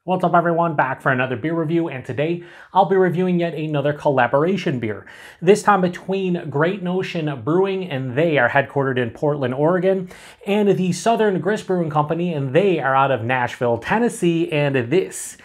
What's up everyone, back for another beer review, and today I'll be reviewing yet another collaboration beer. This time between Great Notion Brewing, and they are headquartered in Portland, Oregon, and the Southern Grist Brewing Company, and they are out of Nashville, Tennessee, and this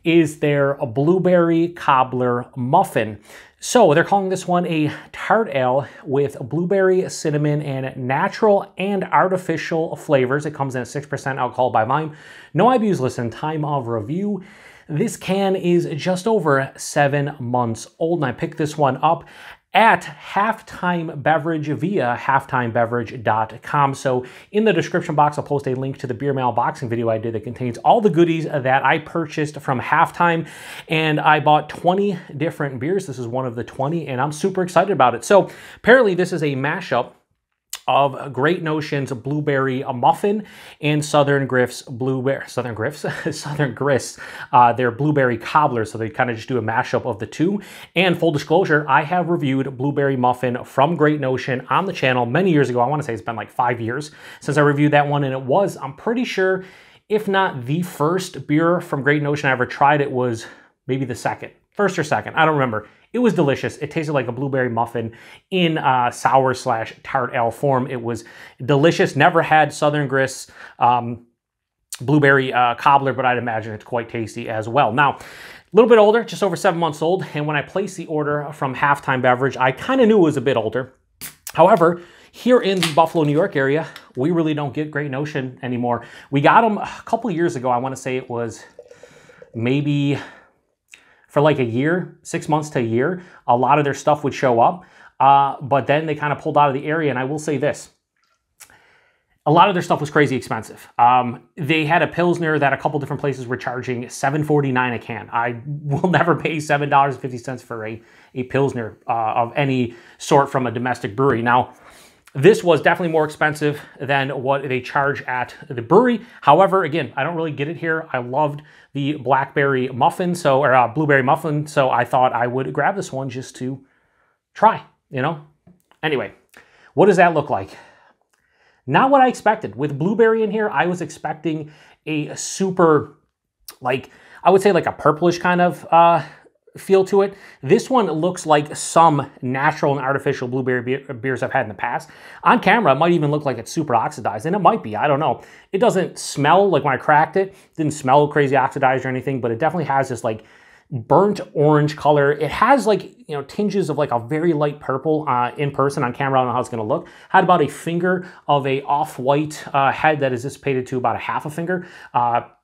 is their Blueberry Cobbler Muffin. So they're calling this one a tart ale with blueberry, cinnamon, and natural and artificial flavors. It comes in at 6% alcohol by volume. No IBUs listed. Time of review. This can is just over 7 months old, and I picked this one up at Halftime Beverage via halftimebeverage.com. So in the description box, I'll post a link to the beer mail unboxing video I did that contains all the goodies that I purchased from Halftime, and I bought 20 different beers. This is one of the 20, and I'm super excited about it. So apparently this is a mashup of Great Notion's Blueberry Muffin and Southern Grist, their Blueberry Cobbler. So they kind of just do a mashup of the two. And full disclosure, I have reviewed Blueberry Muffin from Great Notion on the channel many years ago. I want to say it's been like 5 years since I reviewed that one, and it was, I'm pretty sure, if not the first beer from Great Notion I ever tried, it was maybe the second. First or second, I don't remember. It was delicious. It tasted like a blueberry muffin in sour/tart ale form. It was delicious. Never had Southern Grist Blueberry Cobbler, but I'd imagine it's quite tasty as well. Now, a little bit older, just over 7 months old, and when I placed the order from Halftime Beverage, I kind of knew it was a bit older. However, here in the Buffalo, New York area, we really don't get Great Notion anymore. We got them a couple years ago. I want to say it was maybe for like a year, 6 months to a year. A lot of their stuff would show up, but then they kind of pulled out of the area. And I will say this, a lot of their stuff was crazy expensive. They had a Pilsner that a couple different places were charging $7.49 a can. I will never pay $7.50 for a Pilsner of any sort from a domestic brewery. Now, this was definitely more expensive than what they charge at the brewery. However, again, I don't really get it here. I loved the Blueberry Muffin, Blueberry Muffin, so I thought I would grab this one just to try, you know? Anyway, what does that look like? Not what I expected. With blueberry in here, I was expecting a super, like, I would say like a purplish kind of feel to it. This one looks like some natural and artificial blueberry beers I've had in the past. On camera, it might even look like it's super oxidized, and it might be, I don't know. It doesn't smell, like when I cracked it, didn't smell crazy oxidized or anything, but it definitely has this like burnt orange color. It has like, you know, tinges of like a very light purple in person. On camera, I don't know how it's gonna look. Had about a finger of a off-white head that is dissipated to about a half a finger.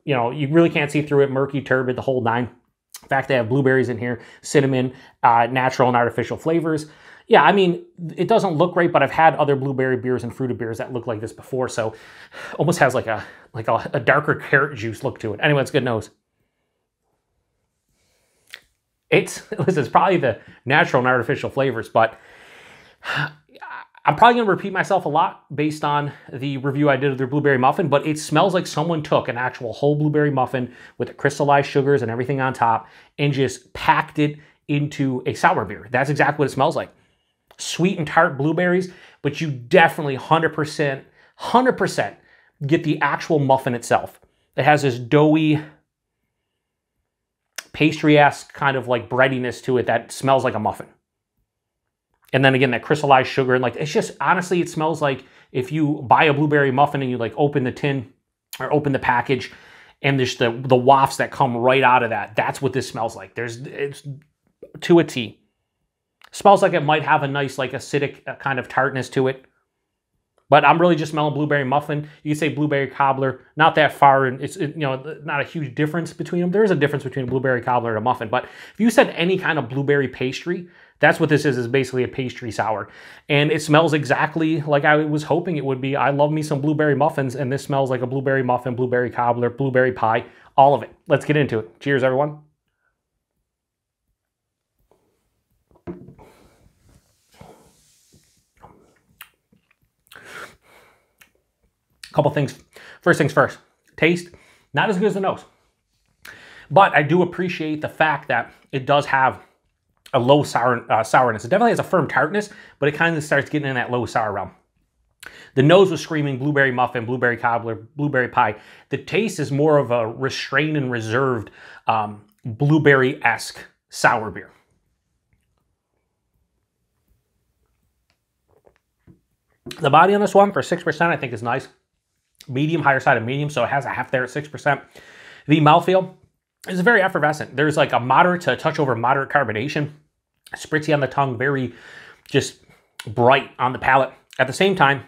You know, you really can't see through it, murky, turbid, the whole nine. In fact, they have blueberries in here, cinnamon, natural and artificial flavors. Yeah, I mean, it doesn't look great, but I've had other blueberry beers and fruited beers that look like this before, so almost has like a darker carrot juice look to it. Anyway, it's good nose. Listen, it's probably the natural and artificial flavors, but I'm probably going to repeat myself a lot based on the review I did of their Blueberry Muffin, but it smells like someone took an actual whole blueberry muffin with the crystallized sugars and everything on top and just packed it into a sour beer. That's exactly what it smells like. Sweet and tart blueberries, but you definitely 100% get the actual muffin itself. It has this doughy, pastry-esque kind of like breadiness to it that smells like a muffin. And then again, that crystallized sugar, and like, it's just, honestly, it smells like if you buy a blueberry muffin and you like open the tin or open the package and there's the wafts that come right out of that. That's what this smells like. It's to a T. Smells like it might have a nice like acidic kind of tartness to it. But I'm really just smelling blueberry muffin. You can say blueberry cobbler, not that far, and it's, you know, not a huge difference between them. There is a difference between a blueberry cobbler and a muffin, but if you said any kind of blueberry pastry, that's what this is basically a pastry sour. And it smells exactly like I was hoping it would be. I love me some blueberry muffins, and this smells like a blueberry muffin, blueberry cobbler, blueberry pie, all of it. Let's get into it. Cheers, everyone. Couple things. First things first. Taste, not as good as the nose. But I do appreciate the fact that it does have a low sourness. It definitely has a firm tartness, but it kind of starts getting in that low sour realm. The nose was screaming blueberry muffin, blueberry cobbler, blueberry pie. The taste is more of a restrained and reserved blueberry-esque sour beer. The body on this one for 6% I think is nice. Medium, higher side of medium, so it has a half there at 6%. The mouthfeel is very effervescent. There's like a moderate to a touch over moderate carbonation. Spritzy on the tongue, very just bright on the palate. At the same time,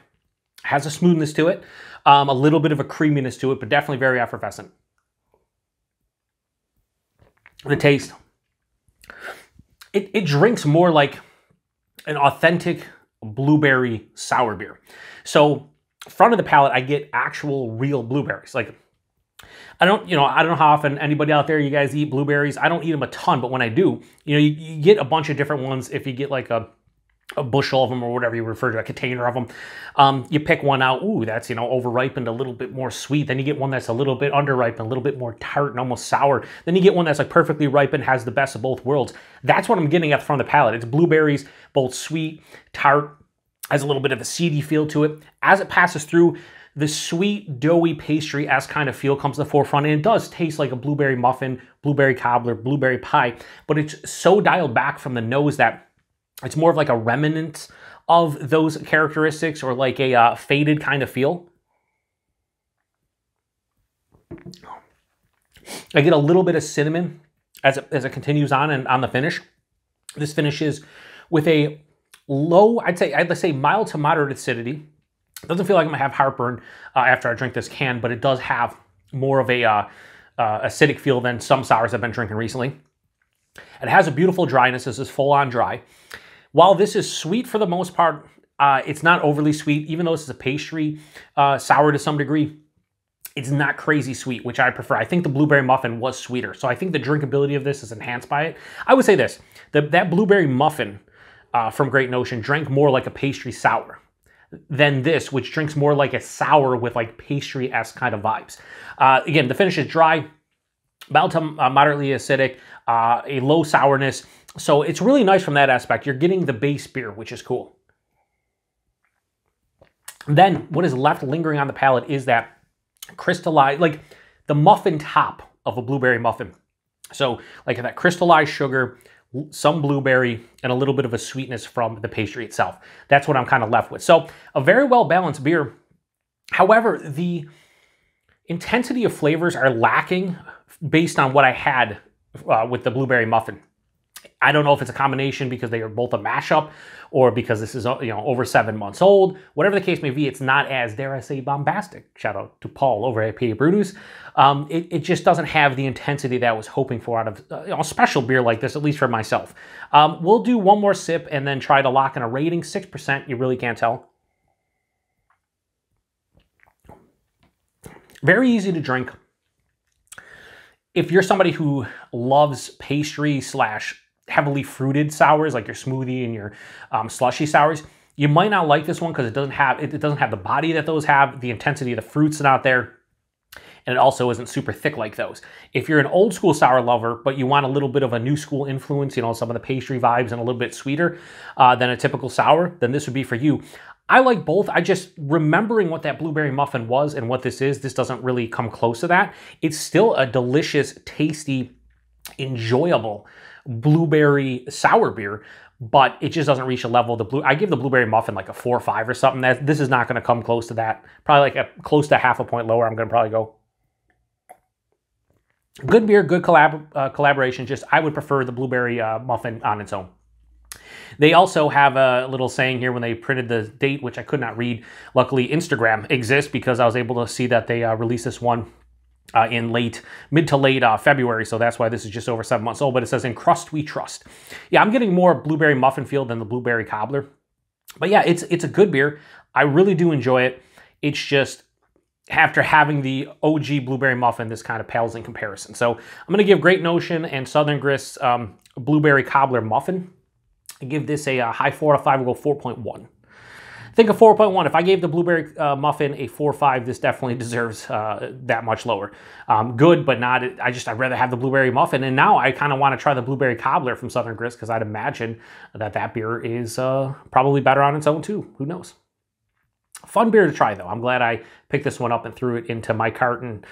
has a smoothness to it, a little bit of a creaminess to it, but definitely very effervescent. The taste, it drinks more like an authentic blueberry sour beer. So front of the palate, I get actual real blueberries. Like I don't know how often anybody out there, you guys eat blueberries. I don't eat them a ton, but when I do, you get a bunch of different ones. If you get like a bushel of them or whatever you refer to, a container of them, you pick one out. Ooh, that's, over-ripened, a little bit more sweet. Then you get one that's a little bit under-ripened, a little bit more tart and almost sour. Then you get one that's like perfectly ripened, has the best of both worlds. That's what I'm getting at the front of the palate. It's blueberries, both sweet, tart, has a little bit of a seedy feel to it. As it passes through, the sweet, doughy pastry-esque kind of feel comes to the forefront, and it does taste like a blueberry muffin, blueberry cobbler, blueberry pie, but it's so dialed back from the nose that it's more of like a remnant of those characteristics, or like a faded kind of feel. I get a little bit of cinnamon as it continues on and on the finish. This finishes with a low, I'd say mild to moderate acidity. Doesn't feel like I'm gonna have heartburn after I drink this can, but it does have more of a acidic feel than some sours I've been drinking recently. It has a beautiful dryness. This is full on dry. While this is sweet for the most part, it's not overly sweet. Even though this is a pastry sour to some degree, it's not crazy sweet, which I prefer. I think the blueberry muffin was sweeter, so I think the drinkability of this is enhanced by it. I would say this, that blueberry muffin from Great Notion drank more like a pastry sour than this, which drinks more like a sour with like pastry-esque kind of vibes. Again, the finish is dry, mild to moderately acidic, a low sourness. So it's really nice from that aspect. You're getting the base beer, which is cool. Then what is left lingering on the palate is that crystallized, like the muffin top of a blueberry muffin. So like that crystallized sugar, some blueberry, and a little bit of a sweetness from the pastry itself. That's what I'm kind of left with. So a very well-balanced beer. However, the intensity of flavors are lacking based on what I had with the blueberry muffin. I don't know if it's a combination because they are both a mashup, or because this is over 7 months old. Whatever the case may be, it's not as, dare I say, bombastic. Shout out to Paul over at PaTroll. It just doesn't have the intensity that I was hoping for out of a special beer like this, at least for myself. We'll do one more sip and then try to lock in a rating. 6%, you really can't tell. Very easy to drink. If you're somebody who loves pastry / heavily fruited sours, like your smoothie and your slushy sours, you might not like this one because it doesn't have the body that those have. The intensity of the fruit's not there, and it also isn't super thick like those. If you're an old school sour lover, but you want a little bit of a new school influence, some of the pastry vibes and a little bit sweeter than a typical sour, then this would be for you. I like both. I just, remembering what that blueberry muffin was and what this is, this doesn't really come close to that. It's still a delicious, tasty, enjoyable blueberry sour beer, but it just doesn't reach a level of the blue. I give the blueberry muffin like a 4 or 5 or something. This is not going to come close to that. Probably like close to half a point lower. I'm going to probably go. Good beer, good collaboration. Just I would prefer the blueberry muffin on its own. They also have a little saying here when they printed the date, which I could not read. Luckily, Instagram exists because I was able to see that they released this one in mid to late February, so that's why this is just over 7 months old, but it says, "In crust we trust." Yeah, I'm getting more blueberry muffin feel than the blueberry cobbler. But yeah, it's a good beer. I really do enjoy it. It's just, after having the OG blueberry muffin, this kind of pales in comparison. So I'm going to give Great Notion and Southern Grist Blueberry Cobbler Muffin, I give this a high 4 out of 5. We'll go 4.1. I think a 4.1. If I gave the blueberry muffin a 4.5, this definitely deserves that much lower. Good, but not. I'd rather have the blueberry muffin. And now I kind of want to try the blueberry cobbler from Southern Grist, because I'd imagine that beer is probably better on its own too. Who knows? Fun beer to try though. I'm glad I picked this one up and threw it into my cart and,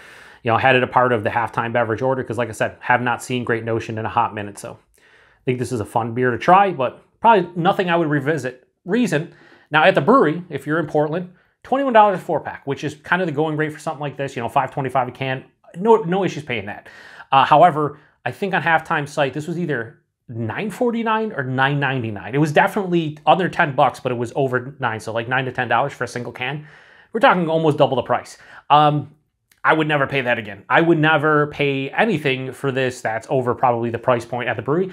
you know, had it a part of the halftime beverage order because, like I said, have not seen Great Notion in a hot minute. So I think this is a fun beer to try, but probably nothing I would revisit. Reason, now at the brewery, if you're in Portland, $21 a 4-pack, which is kind of the going rate for something like this, you know, $5.25 a can. No issues paying that. However, I think on halftime site, this was either $9.49 or $9.99. It was definitely under $10, but it was over $9, so like $9 to $10 for a single can. We're talking almost double the price. I would never pay that again. I would never pay anything for this that's over probably the price point at the brewery.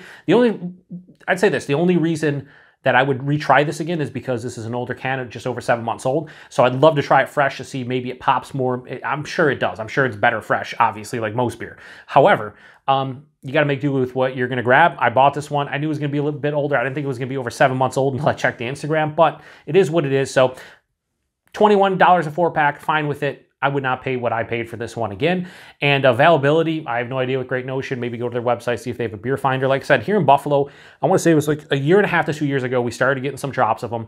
I'd say this, the only reason that I would retry this again is because this is an older can, just over 7 months old. So I'd love to try it fresh to see maybe it pops more. I'm sure it does. I'm sure it's better fresh, obviously, like most beer. However, you got to make do with what you're going to grab. I bought this one. I knew it was going to be a little bit older. I didn't think it was going to be over 7 months old until I checked the Instagram, but it is what it is. So $21 a 4-pack, fine with it. I would not pay what I paid for this one again. And availability, I have no idea with Great Notion. Maybe go to their website, see if they have a beer finder. Like I said, here in Buffalo, I want to say it was like a year and a half to 2 years ago, we started getting some drops of them.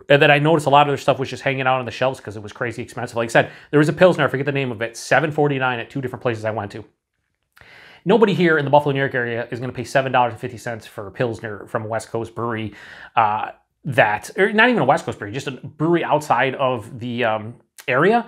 And then I noticed a lot of their stuff was just hanging out on the shelves because it was crazy expensive. Like I said, there was a Pilsner, I forget the name of it, $7.49 at 2 different places I went to. Nobody here in the Buffalo, New York area is going to pay $7.50 for a Pilsner from a West Coast brewery or not even a West Coast brewery, just a brewery outside of the area,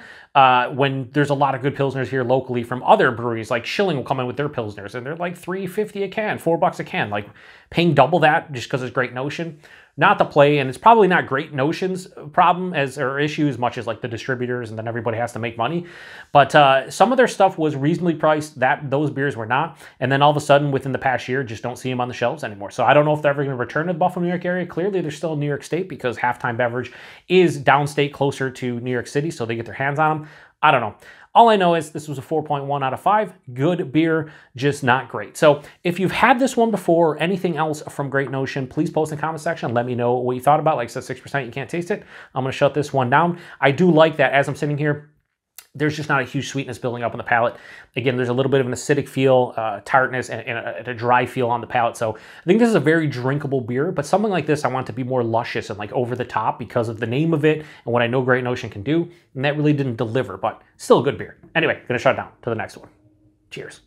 when there's a lot of good Pilsners here locally from other breweries. Like Schilling will come in with their Pilsners and they're like $3.50 a can, $4 a can, like paying double that just because it's Great Notion. Not the play, and it's probably not Great Notion's problem or issue as much as like the distributors, and then everybody has to make money. But some of their stuff was reasonably priced, those beers were not. And then all of a sudden within the past year, just don't see them on the shelves anymore. So I don't know if they're ever going to return to the Buffalo, New York area. Clearly they're still in New York State because Halftime Beverage is downstate closer to New York City, so they get their hands on them. I don't know. All I know is this was a 4.1 out of 5. Good beer, just not great. So if you've had this one before or anything else from Great Notion, please post in the comment section. Let me know what you thought about it. Like I said, 6%, you can't taste it. I'm going to shut this one down. I do like that as I'm sitting here, there's just not a huge sweetness building up on the palate. Again, there's a little bit of an acidic feel, tartness, and a dry feel on the palate. So I think this is a very drinkable beer, but something like this, I want to be more luscious and like over the top because of the name of it and what I know Great Notion can do. And that really didn't deliver, but still a good beer. Anyway, gonna shut it down to the next one. Cheers.